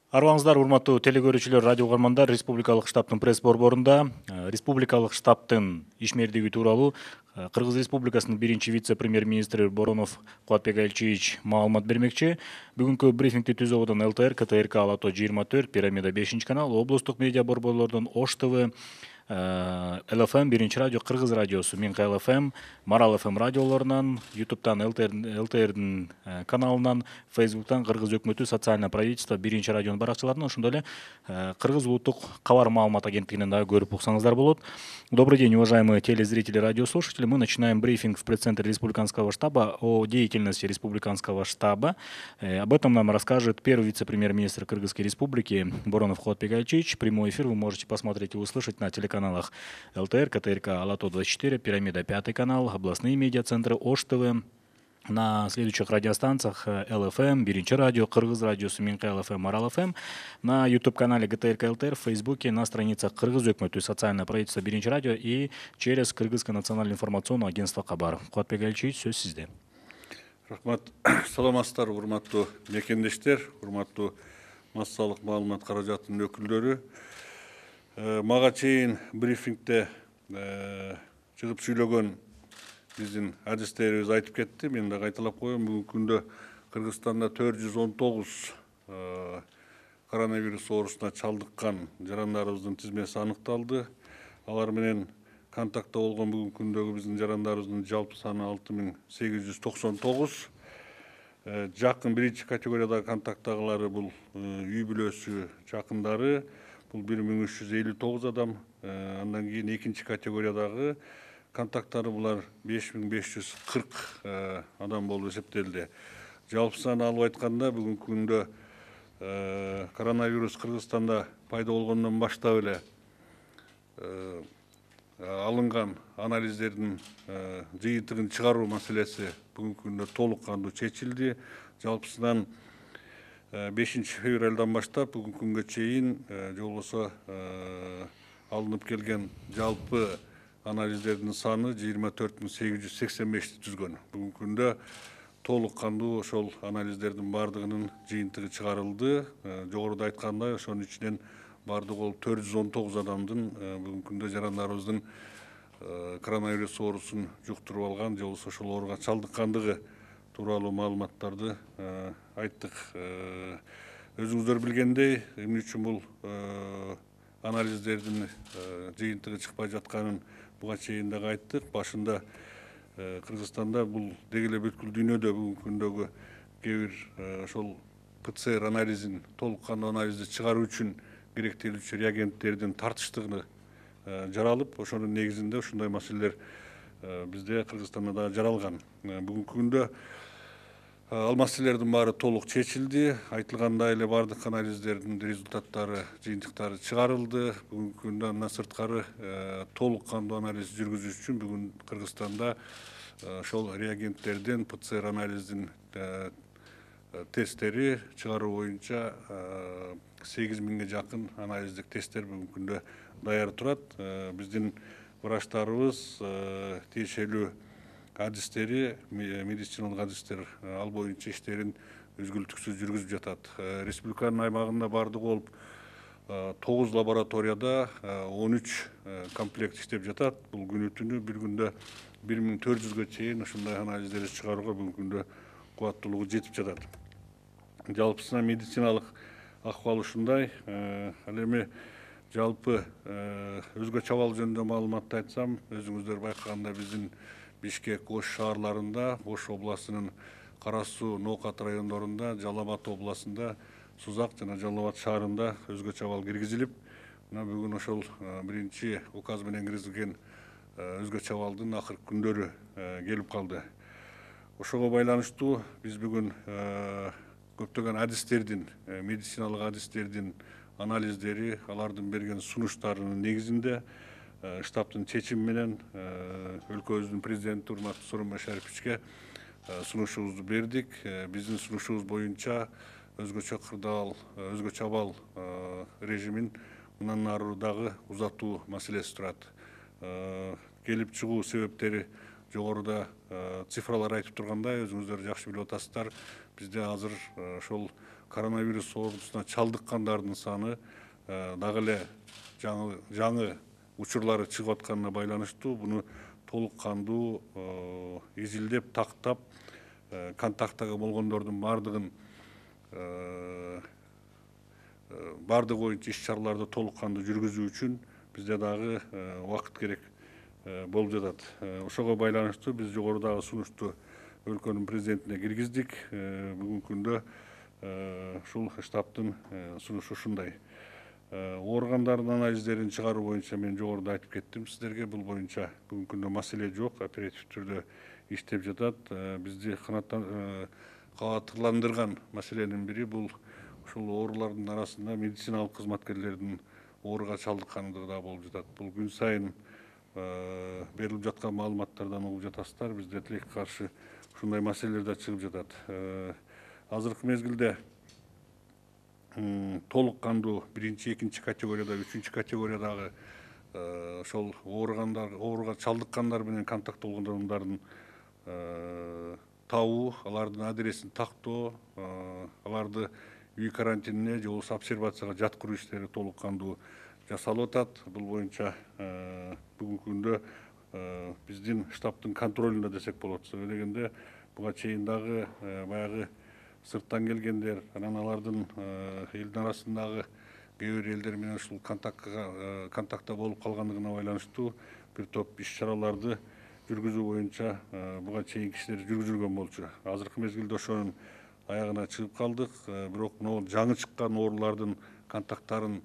Арбаңыздар, урматтуу телекөрүүчүлөр, радио угармандар, Республикалык штабтын пресс борборунда Республикалык штабтын ишмердиги тууралуу Кыргыз Республикасынын биринчи вице-премьер-министри Боронов Кубатбек Айлчиевич маалымат бермекчи. Бүгүнкү брифингди түзүү абдан ЛТР, КТРК, Алато 24, Пирамида 5 канал, облустук медиа борборлордон Ош ТВ, ЛФМ, биринчи радио, Кыргыз радиосу, Минка ЛФМ, Марал ФМ радиолорунан, ютубтан, ЛТРдин каналынан, Фейсбуктан, Кыргыз өкмөтү, социальное правительство, биринчи радионун баракчаларынан, ошондой эле Кыргыз улуттук кабар маалымат агенттигинен дагы көрүп уксаңыздар болот. Добрый день, уважаемые телезрители, радиослушатели. Мы начинаем брифинг в пресс-центре Республиканского штаба о деятельности Республиканского штаба. Об этом нам расскажет первый вице-премьер-министр Кыргызской республики Боронов Кубатбек Айлчиевич. Прямой эфир вы можете посмотреть и услышать на телеканалах ЛТР, КТРК, Алато 24, Пирамида 5 канал, областные медиацентры, Ош ТВ. На следующих радиостанциях ЛФМ, Биринчи радио, Кыргыз радиосу, Минка ЛФМ, Марал ФМ, на YouTube-канале ГТРК ЛТР, в Фейсбуке, на страницах Кыргыз өкмөтү, социальное правительство, Биринчи радио и через Кыргызское национальное информационное агентство Кабар. Кубатбек Айлчиевич, сөз сизде. Рахмат. Саламатсыздар, урматтуу мекендештер, урматтуу массалык маалымат каражатынын өкүлдөрү. Мага чейин брифингде чыгып сүйлөгөн биздин адистерибиз айтып кетти. Мен да кайталап коем. Бүгүнкү күндө Кыргызстанда 419 коронавирус оорусуна чалдыккан жарандарыбыздын тизмеси аныкталды. Алар менен контактта болгон бүгүнкү күндөгү биздин жарандарыбыздын жалпы саны 6899. Жакын биринчи категориядагы контакттагылары бул үй бүлөсү жакындары, бул 1359 адам. Андан кийин экинчи категориядагы контакттары булар 5540 адам болуп эсептелди. Жалпы саны алып айтканда бүгүнкү күндө коронавирус Кыргызстанда пайда болгондон баштап эле алынган анализдердин жыйынтыгын чыгаруу маселеси бүгүнкү күндө толук кандуу чечилди. Жалпысынан 5 февралдан баштап бүгүнкү күнгө чейин же болбосо алынып келген жалпы анализдердин саны 24885 түзгөн. Бүгүнкү күндө толук кандуу ошол анализдердин бардыгынын жыйынтыгы чыгарылды. Жогоруда айткандай, ошонун ичинен бардыгы ол 419 адамдын бүгүнкү күндө жарандарыбыздын коронавирус оорусун жуктуруп алган же болбосо ошол ооруга чалдыккандыгы тууралуу маалыматтарды айттык. Өзүңүздөр билгендей, эмне үчүн бул анализдердин жыйынтыгы чыкпай жатканын буга чейин дагы айттык. Башында Кыргызстанда бул деги эле бүткүл дүйнөдө бүгүнкү күндөгү кээ бир ошол ПЦР анализин, толук кандуу анализди чыгаруу үчүн керектелүүчү реагенттердин тартыштыгы жаралып, ошонун негизинде ушундай маселелер бизде Кыргызстанда да жаралган. Бүгүнкү күндө ал маселелердин баары толук чечилди. Айтылгандай эле бардык анализдердин результаттары, жыйынтыктары чыгарылды. Бүгүнкү күндө андан сырткары толук кандуу анализ жүргүзүш үчүн бүгүн Кыргызстанда ошол реагенттердин, ПЦР анализдин тесттери чыгаруу боюнча 8000ге жакын анализдик тесттер бүгүнкү күндө даяр турат. Биздин врачтарыбыз, тиешелүү адистери, медициналык адистер ал боюнча иштерин үзгүлтүксүз жүргүзүп жатат. Республиканын аймагында бардыгы болуп 9 лабораторияда 13 комплект иштеп жатат. Бул күнү түнү бир күндө 1400ге чейин ушундай анализдерди чыгарууга бүгүнкү күндө кубаттуулугу жетип жатат. Жалпысынан медициналык акыбал ушундай. Ал эми жалпы өзгө чабал жөнүндө маалыматты айтсам, өзүңүздөр байкагандай биздин Бишкек, Ош шаарларында, Ош областынын Кара Суу, Ноокат райондорунда, Жалал Абад областында, Сузак жана Жалал Абад шаарында өзгө чабал киргизилип, мына бүгүн ошол биринчи указ менен киргизилген өзгө чабалдын акыркы күндөрү келип калды. Ошого байланыштуу биз бүгүн көптөгөн адистердин, медициналык адистердин анализдери, алардын берген сунуштарынын негизинде штабтын чечими менен өлкөбүздүн президенти урматтуу Сооронбай Шариповичке сунушубузду бердик. Биздин сунушубуз боюнча өзгөчө кырдаал, өзгө чабал режимин мындан ары дагы узатуу маселеси турат. Келип чыгуу себептери жогоруда цифралар айтып тургандай, өзүңүздөр жакшы билип атасыздар. Бизде азыр ошол коронавирус оорусуна чалдыккандардын саны дагы эле жаңы учурлары чыгып атканына байланыштуу буну толук кандуу изилдеп тактап контакттагы болгондордун баардыгын баардыгы боюнча иш чараларды толук кандуу жүргүзүү үчүн бизде дагы убакыт керек болуп жатат. Ошого байланыштуу биз жогорудагы сунушту өлкөнүн президентине киргиздик. Бүгүнкү күндө ушул штабтын сунушу ушундай. Органдардын анализдерин чыгаруу боюнча мен жогоруда айтып кеттим сиздерге. Бул боюнча бүгүнкү күндө маселе жок, оператив түрдө иштеп жатат. Бизди кабатырландырган маселенин бири бул ушул оорулардын арасында медициналык кызматкерлердин ооруга чалдыккандыгы да болуп жатат. Бул күн сайын берилип жаткан маалыматтардан угуп жатасыздар. Бизде тилекке каршы ушундай маселелер да чыгып жатат. Азыркы мезгилде толук кандуу биринчи, экинчи категорияда, үчүнчү категориядагы ошол ооруга чалдыккандар менен контакт болгон адамдардын табуу, алардын адресин тактоо, аларды үй карантинине же болбосо обсервацияга жаткыруу иштери толук кандуу жасалып атат. Бул боюнча бүгүнкү күндө биздин штабтын контролунда десек болот. Себеби дегенде буга чейин дагы баягы сырттан келгендер, анан алардын элдин арасындагы кээ бир элдер менен ушул контактта болуп калгандыгына байланыштуу бир топ иш чараларды жүргүзүү боюнча буга чейинки иштер жүргүзүлгөн болчу. Азыркы мезгилде ошонун аягына чыгып калдык. Бирок могу жаңы чыккан оорулардын контакттарын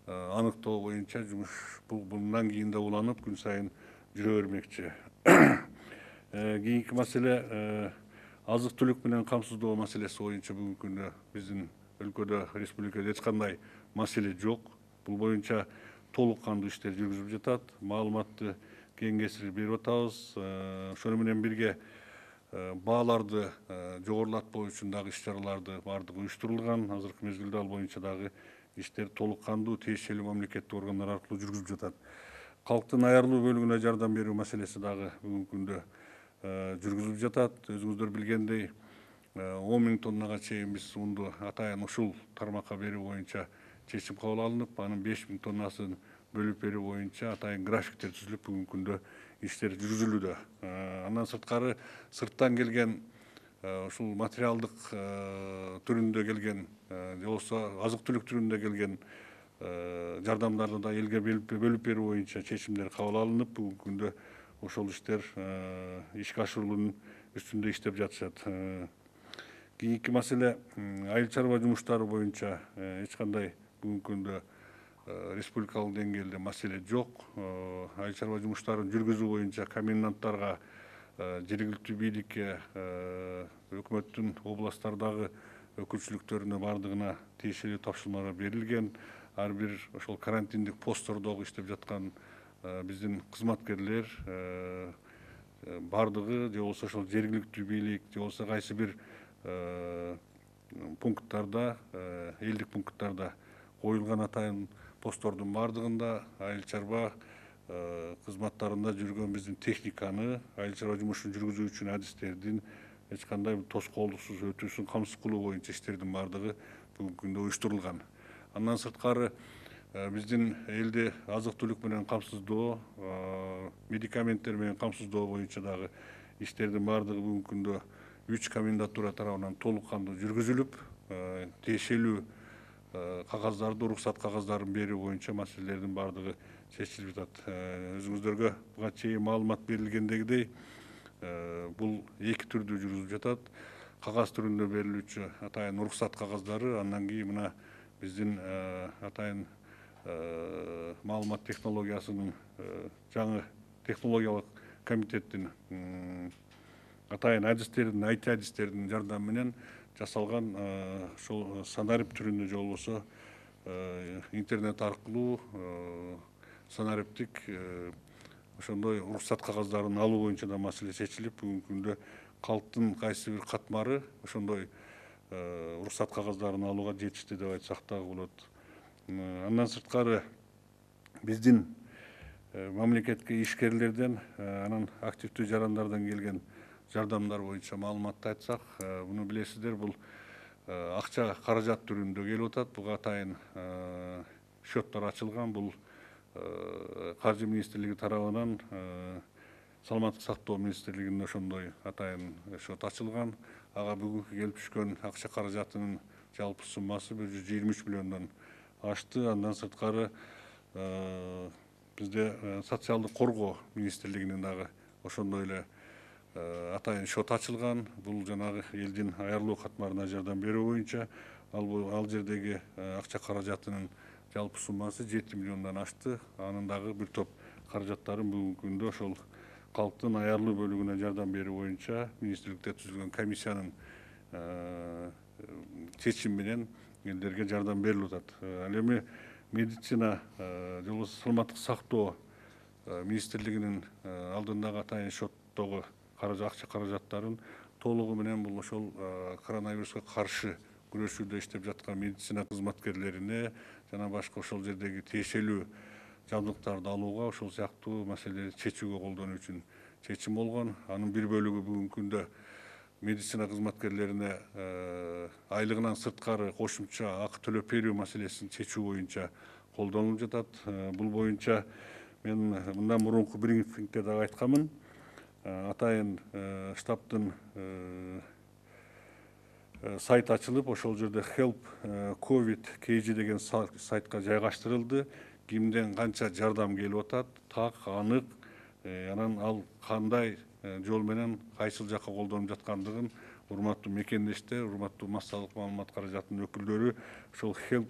аныктоо боюнча жумуш мындан кийин да уланып күн сайын жүрө бермекчи. Кийинки маселе азык түлүк менен камсыздоо маселеси боюнча бүгүнкү күндө биздин өлкөдө, республикада эч кандай маселе жок. Бул боюнча толук кандуу иштер жүргүзүлүп жатат. Маалыматты кеңесир берип атабыз. Ошону менен бирге бааларды жогорулатпоо үчүн дагы иш чараларды баардыгы уюштурулган. Азыркы мезгилде ал боюнча дагы иштер толук кандуу тиешелүү мамлекеттик органдар аркылуу жүргүзүлүп жатат. Калктын аярлуу бөлүгүнө жардам берүү маселеси дагы бүгүнкү күндө жүргүзүлүп жатат. Өзүңүздөр билгендей 10 000 тоннага чейин биз унду атайын ушул тармакка берүү боюнча чечим кабыл алынып, анын 5 000 тоннасын бөлүп берүү боюнча атайын графиктер түзүлүп бүгүнкү күндө иштер жүргүзүлүүдө. Андан сырткары сырттан келген ушул материалдык түрүндө келген же болбосо азык түлүк түрүндө келген жардамдарды да элге бөлүп берүү боюнча чечимдер кабыл алынып, бүгүнкү күндө ошол иштер ишке ашырылуунун үстүндө иштеп жатышат. Кийинки маселе айыл чарба жумуштары боюнча эч кандай бүгүнкү күндө республикалык деңгээлде маселе жок. Айыл чарба жумуштарын жүргүзүү боюнча коменданттарга, жергиликтүү бийликке, өкмөттүн областтардагы өкүлчүлүктөрүнө баардыгына тиешелүү тапшырмалар берилген. Ар бир ошол карантиндик посттордогу иштеп жаткан биздин кызматкерлер баардыгы же болбосо ошол жергиликтүү бийлик же болбосо кайсы бир пункттарда, элдик пункттарда коюлган атайын посттордун баардыгында айыл чарба кызматтарында жүргөн биздин техниканы, айыл чарба жумушун жүргүзүү үчүн адистердин эч кандай тоскоолдуксуз өтүүсүн камсыз кылуу боюнча иштердин баардыгы бүгүнкү күндө уюштурулган. Андан сырткары биздин элди азык түлүк менен камсыздоо, медикаменттер менен камсыздоо боюнча дагы иштердин баардыгы бүгүнкү күндө 3 комендатура тарабынан толук кандуу жүргүзүлүп, тиешелүү кагаздарды, уруксат кагаздарын берүү боюнча маселелердин баардыгы чечилип жатат. Өзүңүздөргө буга чейин маалымат берилгендегидей, бул эки түрдүү жүргүзүлүп жатат. Кагаз түрүндө берилүүчү атайын уруксат кагаздары, андан кийин мына биздин атайын маалымат технологиясынын жаңы технологиялык комитеттин атайын адистердин, IT адистердин жардамы менен жасалган ошол санарип түрүндө же болбосо интернет аркылуу санариптик ошондой уруксат кагаздарын алуу боюнча да маселе чечилип, бүгүнкү күндө калктын кайсы бир катмары ошондой уруксат кагаздарын алууга жетишти деп айтсак дагы болот. Андан сырткары биздин мамлекетке ишкерлерден, анан активдүү жарандардан келген жардамдар боюнча маалыматты айтсак, буну билесиздер, бул акча каражат түрүндө келип атат. Буга атайын счеттор ачылган. Бул Каржы министрлиги тарабынан Саламаттык сактоо министрлигинде ошондой атайын счет ачылган. Ага бүгүнкү келип түшкөн акча каражатынын жалпы суммасы 123 миллиондон ашты. Андан сырткары бизде социалдык коргоо министрлигинин дагы ошондой эле атайын счет ачылган. Бул жанагы элдин аярлоо катмарына жардам берүү боюнча ал жердеги акча каражатынын жалпы суммасы 7 миллиондон ашты. Анын дагы бир топ каражаттарын бүгүнкү күндө ошол калктын аярлуу бөлүгүнө жардам берүү боюнча министрликте түзүлгөн комиссиянын чечими менен элдерге жардам берилип атат. Ал эми медицина же болбосо саламаттык сактоо министрлигинин алдындагы атайын счеттогу акча каражаттарын толугу менен бул ошол коронавируска каршы күрөшүүдө иштеп жаткан медицина кызматкерлерине жана башка ошол жердеги тиешелүү жабдыктарды алууга ошол сыяктуу маселелерди чечүүгө колдонуу үчүн чечим болгон. Анын бир бөлүгү бүгүнкү күндө медицина кызматкерлерине айлыгынан сырткары кошумча акы төлөп берүү маселесин чечүү боюнча колдонулуп жатат. Бул боюнча мен мындан мурунку брифингде дагы айтканмын. Атайын штабтын сайт ачылып, ошол жерде Help COVID KG деген сайтка жайгаштырылды. Кимден канча жардам келип атат, так, анык, анан ал кандай жол менен кайсыл жакка колдонуп жаткандыгын урматтуу мекендештер, урматтуу массалык маалымат каражатынын өкүлдөрү ошол Help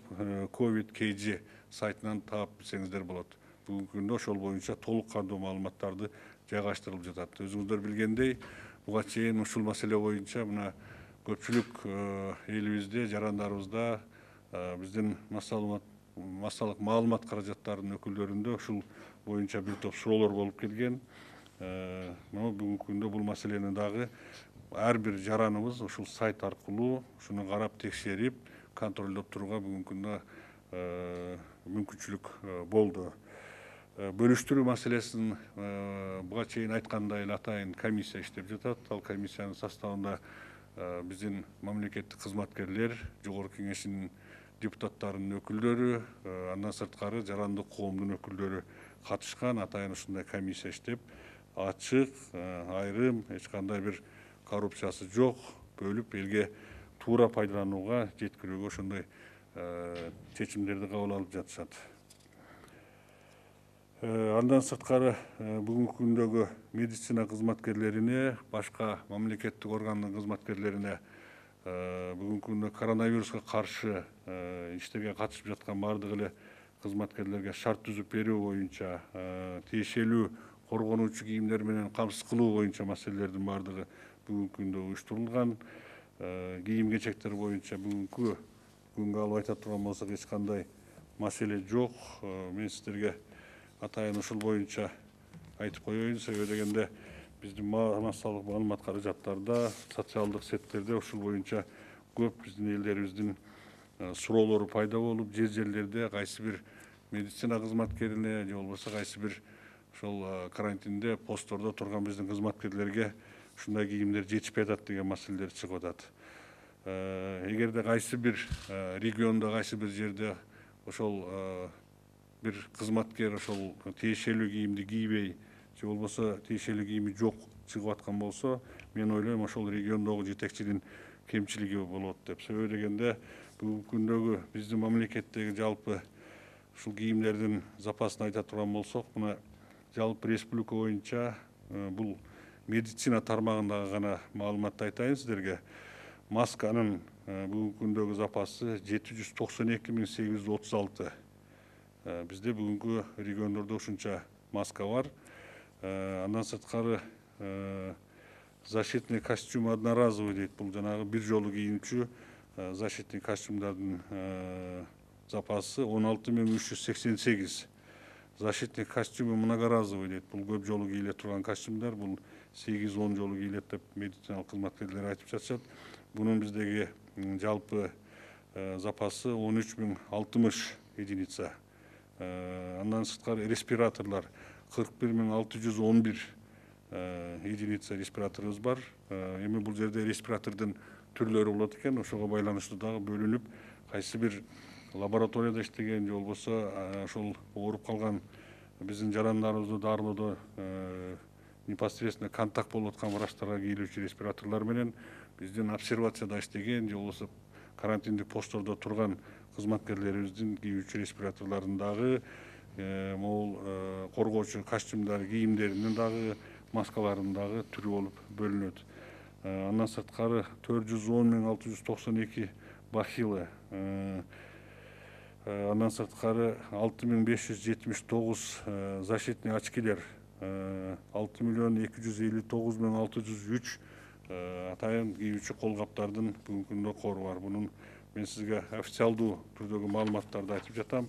COVID KG сайтынан таап билсеңиздер болот. Бүгүнкү күндө ошол боюнча толук кандуу маалыматтарды жайгаштырылып жатат. Өзүңүздөр билгендей, буга чейин ушул маселе боюнча мына көпчүлүк элибизде, жарандарыбызда биздин массалык маалымат каражаттарынын өкүлдөрүндө ушул боюнча бир топ суроолор болуп келген. Бүгүнкү күндө бул маселени дагы ар бир жараныбыз ушул сайт аркылуу ушуну карап текшерип, контролдоп турууга бүгүнкү күндө мүмкүнчүлүк болду. Бөлүштүрүү маселесин буга чейин айткандай эле атайын комиссия иштеп жатат. Ал комиссиянын составында биздин мамлекеттик кызматкерлер, жогорку кеңешинин депутаттарынын өкүлдөрү, андан сырткары жарандык коомдун өкүлдөрү катышкан. Атайын ушундай комиссия иштеп, ачык, айрым, эч кандай бир коррупциясы жок, бөлүп элге туура пайдаланууга жеткирүүгө ошондой чечимдерди кабыл алып жатышат. Андан сырткары бүгүнкү күндөгү медицина кызматкерлерине, башка мамлекеттик органдын кызматкерлерине бүгүнкү күндө коронавируска каршы иштерге катышып жаткан бардык эле кызматкерлерге шарт түзүп берүү боюнча, тиешелүү коргонуучу кийимдер менен камсыз кылуу боюнча маселелердин бардыгы бүгүнкү күндө уюштурулган. Кийим кечектер боюнча бүгүнкү күнгө алып айта турган болсок эч кандай маселе жок. Мен сиздерге атайын ушул боюнча айтып коеюн. Себеби дегенде биздин массалык маалымат каражаттарда, социалдык сеттерде ушул боюнча көп биздин элдерибиздин суроолору пайда болуп, жерлерде кайсы бир медицина кызматкерине же болбосо кайсы бир ошол карантинде посттордо турган биздин кызматкерлерге ушундай кийимдер жетишпей атат деген маселелер чыгып атат. Эгерде кайсы бир региондо, кайсы бир жерде ошол бир кызматкер ошол тиешелүү кийимди кийбей же болбосо тиешелүү кийими жок чыгып аткан болсо, мен ойлойм ошол региондогу жетекчинин кемчилиги болот деп. Себеби дегенде бүгүнкү күндөгү биздин мамлекеттеги жалпы ушул кийимдердин запасын айта турган болсок, мына жалпы республика боюнча бул медицина тармагындагы гана маалыматты айтайын сиздерге. Масканын бүгүнкү күндөгү запасы 792.836. Бизде бүгүнкү региондордо ушунча маска бар. Андан сырткары защитный костюм одноразовый дейт. Бул жанагы бир жолу кийинчү защитный костюмдардын запасы 16.388. Защитный костюмы многоразовый дейт. Бул көп жолу кийиле турган костюмдар. Бул 8-10 жолу кийилет деп медициналык кызматкерлер айтып жатышат. Бунун биздеги жалпы запасы 13.060 единица. Андан сырткары респираторлар 41.611 единица респираторыбыз бар. Эми бул жерде респиратордун түрлөрү болот экен. Ошого байланыштуу дагы бөлүнүп, кайсы бир лабораторияда иштеген же болбосо ошол ооруп калган биздин жарандарыбызды дарылоодо непосредственно контакт болуп аткан врачтарга кийилүүчү респираторлор менен биздин обсервацияда иштеген же болбосо карантиндик посттордо турган кызматкерлерибиздин кийүүчү респираторлордун дагы могул коргоочу костюмдар кийимдеринин дагы маскаларынын дагы түрү болуп бөлүнөт. Андан сырткары 410.692 бахила, андан сырткары 6.579 защитный очкилер, 6.259.603 атайын кийүүчү колгаптардын бүгүнкү күндө кору бар. Бунун мен сизге официалдуу түрдөгү маалыматтарды айтып жатам.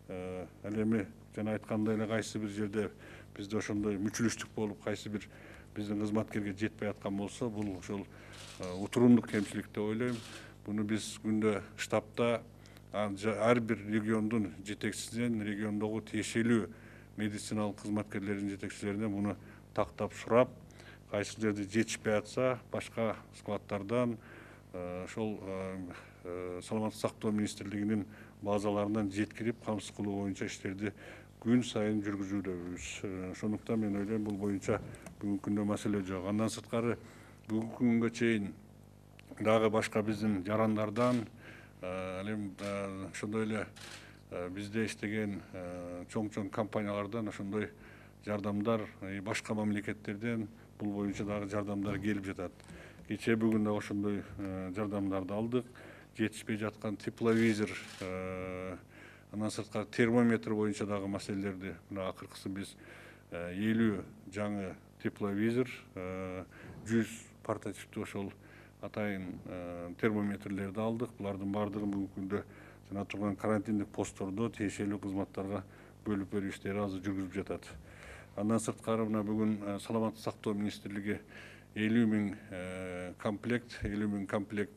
Ал эми жана айткандай эле кайсы бир жерде бизде ошондой мүчүлүштүк болуп, кайсы бир биздин кызматкерге жетпей аткан болсо, бул ошол утурундук кемчилик деп ойлойм. Буну биз күндө штабта ар бир региондун жетекчисинен, региондогу тиешелүү медициналык кызматкерлердин жетекчилеринен муну тактап сурап, кайсы жерде жетишпей атса, башка складдардан ошол саламаттык сактоо министрлигинин базаларынан жеткирип, камсыз кылуу боюнча иштерди күн сайын жүргүзүүдөбүз. Ошондуктан мен ойлойм, бул боюнча бүгүнкү күндө маселе жок. Андан сырткары бүгүнкү күнгө чейин дагы башка биздин жарандардан, ал эми ошондой эле бизде иштеген чоң компаниялардан ошондой жардамдар, башка мамлекеттерден бул боюнча дагы жардамдар келип жатат. Кечээ бүгүн дагы ошондой жардамдарды алдык. Жетишпей жаткан тепловизор, андан сырткары термометр боюнча дагы маселелерди, мына акыркысын биз 50 жаңы тепловизор, 100 портативдүү ошол атайын термометрлерди алдык. Булардын баардыгын бүгүнкү күндө жана турган карантиндик посттордо тиешелүү кызматтарга бөлүп берүү иштери азыр жүргүзүлүп жатат. Андан сырткары мына бүгүн саламаттык сактоо министрлиги 50.000 комплект, 50.000 комплект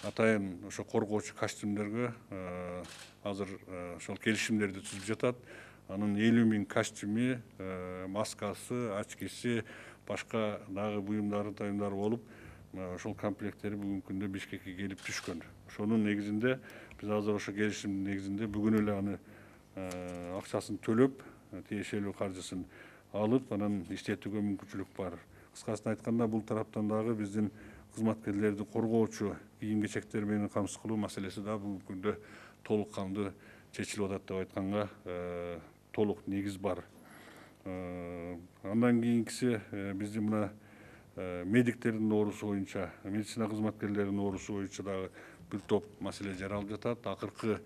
атайын ошо коргоочу костюмдерге азыр ошол келишимдерди түзүп жатат. Анын 50.000 костюмü, маскасы, очкиси, башка дагы буюмдары болуп, ошол комплекттери бүгүнкү күндө Бишкекке келип түшкөн. Ошонун негизинде биз азыр ошо келишимдин негизинде бүгүн эле аны акчасын төлөп, тиешелүү каржысын алып, анан иштетүүгө мүмкүнчүлүк бар. Кыскасын айтканда, бул тараптан дагы биздин кызматкерлерди коргоочу кийим-кечектер менен камсыз кылуу маселеси да бүгүнкү күндө толук кандуу чечилип атат деп айтканга толук негиз бар. Андан кийинкиси биздин мына медиктердин оорусу боюнча, медицина кызматкерлеринин оорусу боюнча дагы бир топ маселе жаралып жатат. Акыркы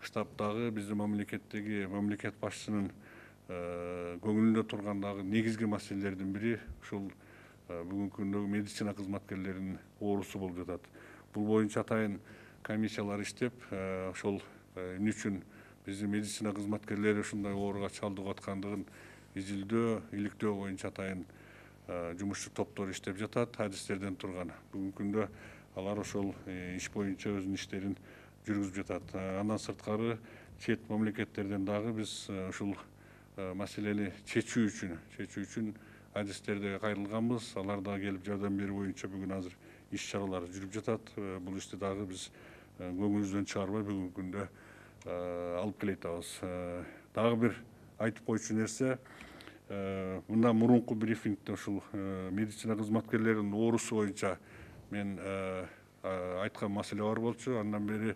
штабтагы биздин мамлекет башчысынын көңүлүндө турган дагы негизги маселелердин бири ушул бүгүнкү күндөгү медицина кызматкерлеринин оорусу болуп жатат. Бул боюнча атайын комиссиялар иштеп, ошол эмне үчүн биздин медицина кызматкерлери ушундай ооруга чалдыгып аткандыгын изилдөө, иликтөө боюнча атайын жумушчу топтор иштеп жатат, адистерден турган. Бүгүнкү күндө алар ошол иш боюнча өзүнүн иштерин жүргүзүп жатат. Андан сырткары чет мамлекеттерден дагы биз ушул маселени чечүү үчүн адистерге кайрылганбыз. Алар дагы келип жардам берүү боюнча бүгүн азыр иш чаралар жүрүп жатат. Бул ишти дагы биз көңүлүбүздөн чыгарбай бүгүнкү күндө алып келе жатабыз. Дагы бир айтып койчу нерсе, мындан мурунку брифингде ушул медицина кызматкерлеринин оорусу боюнча мен айткан маселе бар болчу. Андан бери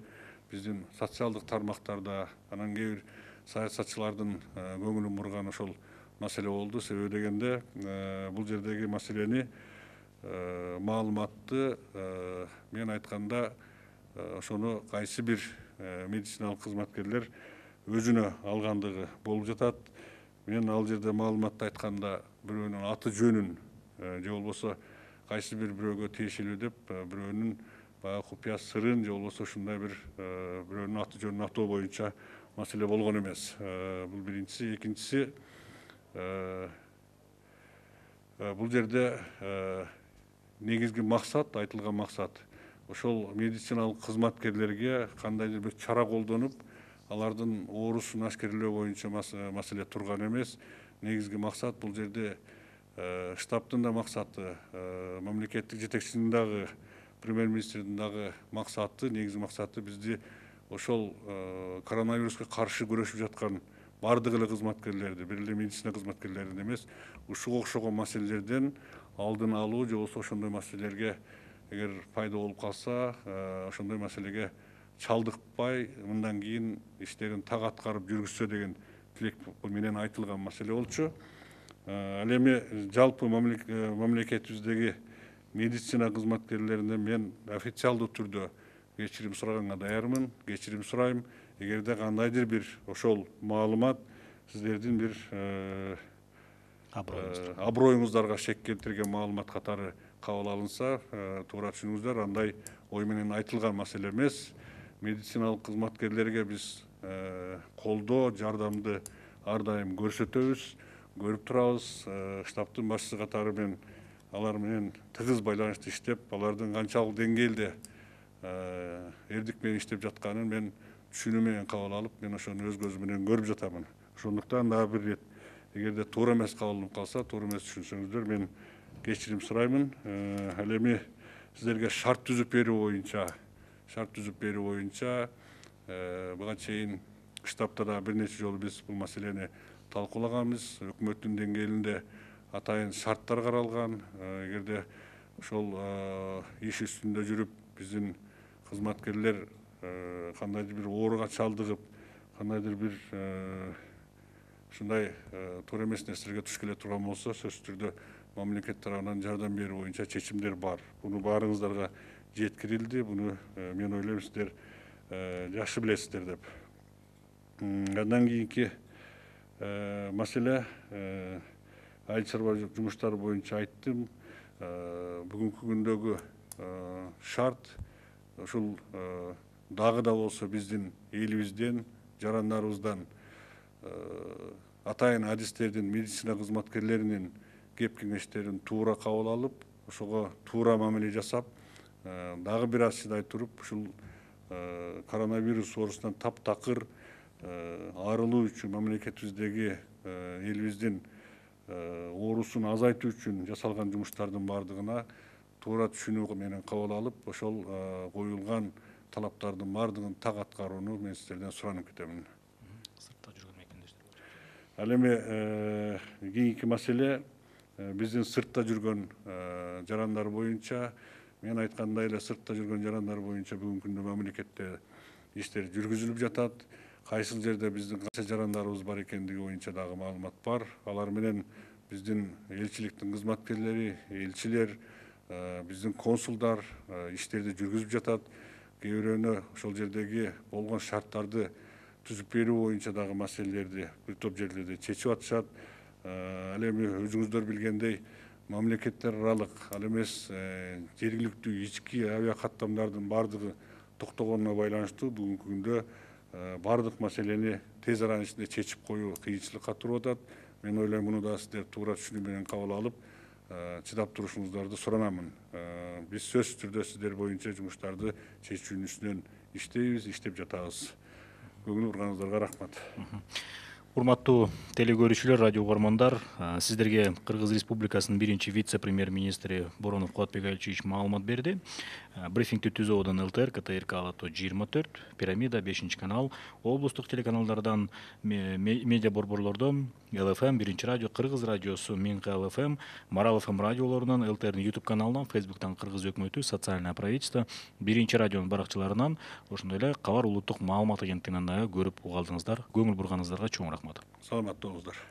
биздин социалдык тармактарда, анан кээ бир саясатчылардын көңүлүн бурган ошол маселе болду. Себеби дегенде бул жердеги маселени маалыматты мен айтканда ошону кайсы бир медициналык кызматкерлер өзүнө алгандыгы болуп жатат. Мен ал жерде маалыматты айтканда бирөөнүн аты жөнүн же болбосо кайсы бирөөгө тиешелүү деп бирөөнүн баягы купуя сырын же болбосо ушундай бир бирөөнүн аты жөнүн атоо боюнча маселе болгон эмес. Бул биринчиси. Экинчиси, бул жерде негизги максат, айтылган максат ошол медициналык кызматкерлерге кандайдыр бир чара колдонуп, алардын оорусун ашкерелөө боюнча маселе турган эмес. Негизги максат бул жерде штабтын да максаты, мамлекеттик жетекчинин дагы премьер-министрдин дагы максаты, негизги максаты бизди ошол коронавируска каршы күрөшүп жаткан баардык эле кызматкерлерди, бир эле медицина кызматкерлерин эмес, ушуга окшогон маселелерден алдын алуу же болбосо ошондой маселелерге эгер пайда болуп калса, ошондой маселеге чалдыкпай, мындан кийин иштерин так аткарып жүргүзсө деген тилек менен айтылган маселе болчу. Ал эми жалпы мамлекетибиздеги медицина кызматкерлерине мен официалдуу түрдө кечирим сураганга даярмын, кечирим сурайм. Эгерде кандайдыр бир ошол маалымат сиздердин бир аброюңуздарга шек келтирген маалымат катары кабыл алынса, туура түшүнүңүздөр, андай ой менен айтылган маселе эмес. Медициналык кызматкерлерге биз колдоо, жардамды ар дайым көрсөтөбүз, көрүп турабыз. Штабтын башчысы катары мен алар менен тыгыз байланышта иштеп, алардын канчалык деңгээлде эрдик менен иштеп жатканын мен түшүнүү менен кабыл алып, мен ошону өз көзүм менен көрүп жатамын. Ошондуктан дагы бир рет, эгерде туура эмес кабыл алынып калса, туура эмес түшүнсөңүздөр, мен кечирим сураймын. Ал эми сиздерге шарт түзүп берүү боюнча буга чейин штабта да бир нече жолу биз бул маселени талкуулаганбыз. Өкмөттүн деңгээлинде атайын шарттар каралган. Эгерде ошол иш үстүндө жүрүп, биздин кызматкерлер кандайдыр бир ооруга чалдыгып, кандайдыр бир ушундай туура эмес нерселерге туш келе турган болсо, сөзсүз түрдө мамлекет тарабынан жардам берүү боюнча чечимдер бар. Буну баарыңыздарга жеткирилди. Буну мен ойлойм, сиздер жакшы билесиздер деп. Андан кийинки маселе айыл чарба жумуштары боюнча айттым. Бүгүнкү күндөгү шарт ушул дагы да болсо биздин элибизден, жарандарыбыздан атайын адистердин, медицина кызматкерлеринин кеп кеңештерин туура кабыл алып, ошого туура мамиле жасап, дагы бир аз чыдай туруп, ушул коронавирус оорусунан таптакыр арылуу үчүн мамлекетибиздеги элибиздин оорусун азайтуу үчүн жасалган жумуштардын баардыгына туура түшүнүү менен кабыл алып, ошол коюлган талаптардын баардыгын так аткарууну мен сиздерден суранып кетемин. Сыртта жүргөн мекендештер. Ал эми кийинки маселе биздин сыртта жүргөн жарандар боюнча, мен айткандай эле сыртта жүргөн жарандар боюнча бүгүнкү күндө мамлекетте иштер жүргүзүлүп жатат. Кайсыл жерде биздин канча жарандарыбыз бар экендиги боюнча дагы маалымат бар. Алар менен биздин элчиликтин кызматкерлери, элчилер, биздин консулдар иштерди жүргүзүп жатат. Кээ бирөөнө ошол жердеги болгон шарттарды түзүп берүү боюнча дагы маселелерди бир топ жерлерде чечип атышат. Ал эми өзүңүздөр билгендей, мамлекеттер аралык, ал эмес жергиликтүү ички авиа каттамдардын баардыгы токтогонуна байланыштуу бүгүнкү күндө баардык маселени тез аранын ичинде чечип коюу кыйынчылыкка туруп атат. Мен ойлойм, муну да сиздер туура түшүнүү менен кабыл алып, чыдап турушуңуздарды суранамын. Биз сөзсүз түрдө сиздер боюнча жумуштарды чечүүнүн үстүнөн иштейбиз, иштеп жатабыз. Көңүл бурганыңыздарга рахмат. Урматтуу телекөрүүчүлөр, радио угармандар, сиздерге Кыргыз Республикасынын биринчи вице-премьер-министри Боронов Кубатбек Аличевич маалымат берди. Брифингти түзүүдөн ЛТР, КТРК Алатоо 24, Пирамида 5 канал, облустук телеканалдардан, медиа борборлордон, ЛФМ, биринчи радио, Кыргыз радиосу, Минка ЛФМ, Марал ФМ радиолорунан, ЛТРдин YouTube каналынан, Facebooктан Кыргыз өкмөтү, социальное правительство, биринчи радионун баракчаларынан, ошондой эле Кабар улуттук маалымат агенттигинен дагы көрүп уга алдыңыздар. Көңүл бурганыңыздарга чоң рахмат. Саламатта болуңуздар.